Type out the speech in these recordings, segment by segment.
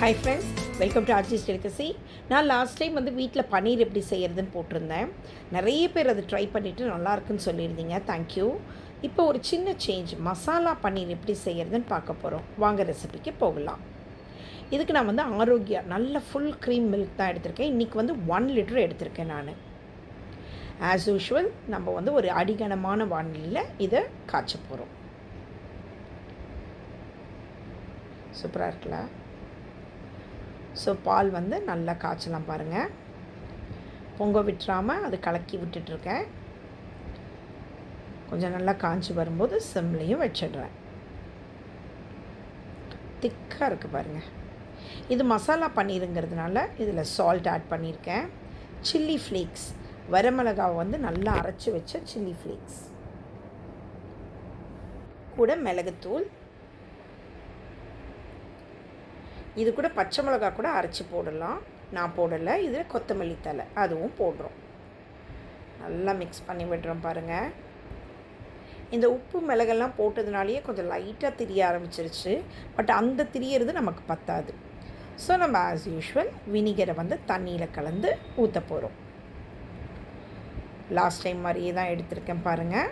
Hi friends, welcome to ஆர்ஜிஸ் delicacy. நான் last time வீட்டில் பன்னீர் எப்படி செய்கிறதுன்னு போட்டிருந்தேன். நிறைய பேர் அதை ட்ரை பண்ணிவிட்டு நல்லாயிருக்குன்னு சொல்லியிருந்தீங்க. தேங்க்யூ. இப்போ ஒரு சின்ன சேஞ்ச், மசாலா பன்னீர் எப்படி செய்கிறதுன்னு பார்க்க போகிறோம். வாங்க ரெசிபிக்கு போகலாம். இதுக்கு நான் ஆரோக்கியா நல்ல ஃபுல் க்ரீம் மில்க் தான் எடுத்திருக்கேன். இன்றைக்கி 1 லிட்டர் எடுத்திருக்கேன் நான். ஆஸ் யூஷுவல் நம்ம ஒரு அடிகனமான வானிலையில் இதை காய்ச்ச போகிறோம். சூப்பராக இருக்குல்ல? ஸோ பால் நல்லா காய்ச்சலாம் பாருங்கள். பொங்க விட்டுறாமல் அது கலக்கி விட்டுட்ருக்கேன். கொஞ்சம் நல்லா காய்ச்சி வரும்போது சிம்லேயும் வச்சிடுறேன். திக்காக இருக்குது பாருங்கள். இது மசாலா பன்னீருங்கிறதுனால இதில் சால்ட் ஆட் பண்ணியிருக்கேன். சில்லி ஃப்ளேக்ஸ், வரமிளகாவை நல்லா அரைச்சி வச்ச சில்லி ஃப்ளேக்ஸ், கூட மிளகுத்தூள், இது கூட பச்சை மிளகா கூட அரைச்சி போடலாம். நான் போடலை. இதில் கொத்தமல்லி தழை அதுவும் போடுறோம். நல்லா மிக்ஸ் பண்ணி விடுறோம் பாருங்கள். இந்த உப்பு மிளகெல்லாம் போட்டதுனாலேயே கொஞ்சம் லைட்டாக திரிய ஆரம்பிச்சிருச்சு. பட் அந்த திரியறது நமக்கு பத்தாது. ஸோ நம்ம ஆஸ் யூஷுவல் வினிகரை தண்ணியில் கலந்து ஊற்ற போகிறோம். லாஸ்ட் டைம் மாதிரியே தான் எடுத்திருக்கேன் பாருங்கள்.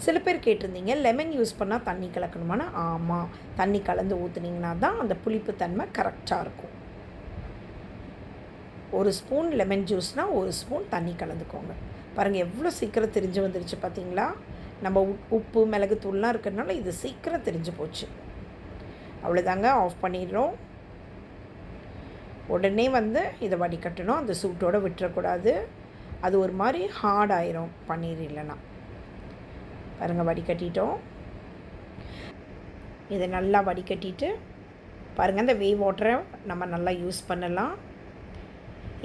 சில பேர் கேட்டிருந்தீங்க, லெமன் யூஸ் பண்ணால் தண்ணி கலக்கணுமானா? ஆமாம், தண்ணி கலந்து ஊற்றுனீங்கன்னா தான் அந்த புளிப்புத்தன்மை கரெக்டாக இருக்கும். 1 ஸ்பூன் லெமன் ஜூஸ்னால் 1 ஸ்பூன் தண்ணி கலந்துக்கோங்க. பாருங்கள் எவ்வளோ சீக்கிரம் தெரிஞ்சு வந்துருச்சு பார்த்தீங்களா? நம்ம உப்பு மிளகுத்தூள்லாம் இருக்கிறதுனால இது சீக்கிரம் தெரிஞ்சு போச்சு. அவ்வளோதாங்க, ஆஃப் பண்ணிடுறோம். உடனே இதை வடிகட்டணும். அந்த சூட்டோடு விட்டுறக்கூடாது. அது ஒரு மாதிரி ஹார்ட் ஆயிரும் பன்னீர் இல்லைன்னா. பாருங்கள், வடிகட்டிட்டோம். இதை நல்லா வடிகட்டிட்டு பாருங்கள், இந்த வேவ் வாட்டரை நம்ம நல்லா யூஸ் பண்ணலாம்.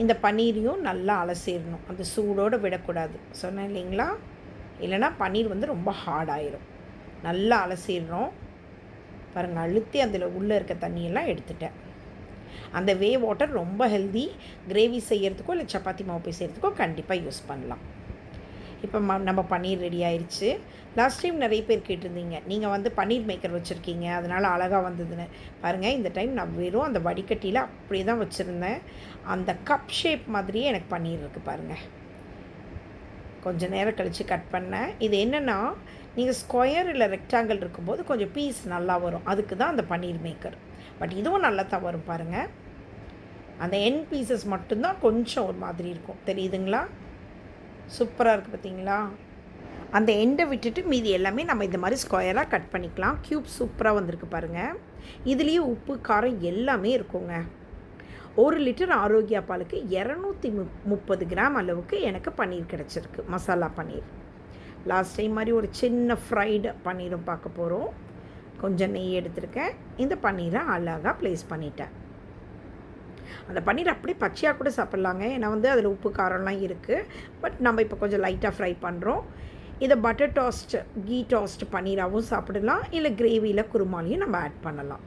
இந்த பன்னீரையும் நல்லா அலசிடணும். அந்த சூடோடு விடக்கூடாது. சொன்னேன் இல்லைங்களா? இல்லைனா பன்னீர் ரொம்ப ஹார்ட் ஆயிரும். நல்லா அலசிடுறோம். பாருங்கள், அழுத்தி அதில் உள்ளே இருக்க தண்ணியெல்லாம் எடுத்துட்டேன். அந்த வேவ் வாட்டர் ரொம்ப ஹெல்தி. கிரேவி செய்கிறதுக்கோ இல்லை சப்பாத்தி மாவு செய்கிறதுக்கோ கண்டிப்பாக யூஸ் பண்ணலாம். இப்போ நம்ம பன்னீர் ரெடி ஆயிடுச்சு. லாஸ்ட் டைம் நிறைய பேர் கேட்டிருந்தீங்க, நீங்கள் பன்னீர் மேக்கர் வச்சுருக்கீங்க அதனால் அழகாக வந்ததுன்னு. பாருங்கள், இந்த டைம் நான் வெறும் அந்த வடிகட்டியில் அப்படியே தான் வச்சுருந்தேன். அந்த கப் ஷேப் மாதிரியே எனக்கு பன்னீர் இருக்குது பாருங்கள். கொஞ்சம் நேரம் கழித்து கட் பண்ணேன். இது என்னென்னா, நீங்கள் ஸ்கொயர் இல்லை ரெக்டாங்கிள் இருக்கும்போது கொஞ்சம் பீஸ் நல்லா வரும். அதுக்கு தான் அந்த பன்னீர் மேக்கர். பட் இதுவும் நல்லா தான் வரும் பாருங்கள். அந்த என் பீசஸ் மட்டும்தான் கொஞ்சம் ஒரு மாதிரி இருக்கும். தெரியுதுங்களா? சூப்பராக இருக்குது பார்த்தீங்களா? அந்த எண்டை விட்டுட்டு மீதி எல்லாமே நம்ம இந்த மாதிரி ஸ்கொயராக கட் பண்ணிக்கலாம். க்யூப் சூப்பராக வந்திருக்கு பாருங்கள். இதுலேயும் உப்பு காரம் எல்லாமே இருக்குங்க. 1 லிட்டர் ஆரோக்கியா பாலுக்கு 230 கிராம் அளவுக்கு எனக்கு பன்னீர் கிடச்சிருக்கு, மசாலா பன்னீர். லாஸ்ட் டைம் மாதிரி ஒரு சின்ன ஃப்ரைடு பன்னீரும் பார்க்க போகிறோம். கொஞ்சம் நெய் எடுத்துருக்கேன். இந்த பன்னீரை அழகாக ப்ளேஸ் பண்ணிட்டேன். அந்த பன்னீர் அப்படியே பச்சையாக கூட சாப்பிட்லாங்க. ஏன்னா அதில் உப்பு காரம்லாம் இருக்குது. பட் நம்ம இப்போ கொஞ்சம் லைட்டாக ஃப்ரை பண்ணுறோம். இதை பட்டர் டாஸ்ட், கீ டாஸ்ட் பன்னீராகவும் சாப்பிடலாம். இல்லை கிரேவியில் குருமாலையும் நம்ம ஆட் பண்ணலாம்.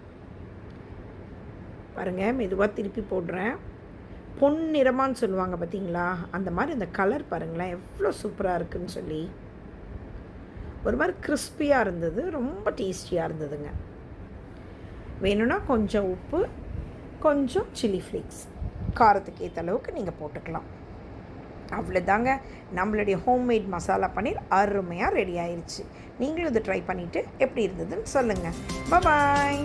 பாருங்கள், மெதுவாக திருப்பி போடுறேன். பொன்னிறமான்னு சொல்லுவாங்க பார்த்தீங்களா? அந்த மாதிரி இந்த கலர் பாருங்களேன் எவ்வளோ சூப்பராக இருக்குதுன்னு சொல்லி. ஒரு மாதிரி கிறிஸ்பியாக இருந்தது. ரொம்ப டேஸ்டியாக இருந்ததுங்க. வேணும்னா கொஞ்சம் உப்பு, கொஞ்சம் சில்லி ஃப்ளேக்ஸ் காரத்துக்கு ஏற்ற அளவுக்கு நீங்கள் போட்டுக்கலாம். அவ்வளோதாங்க, நம்மளுடைய ஹோம்மேட் மசாலா பன்னீர் அருமையாக ரெடி ஆயிடுச்சு. நீங்களும் இதை ட்ரை பண்ணிவிட்டு எப்படி இருந்ததுன்னு சொல்லுங்கள். பாய்.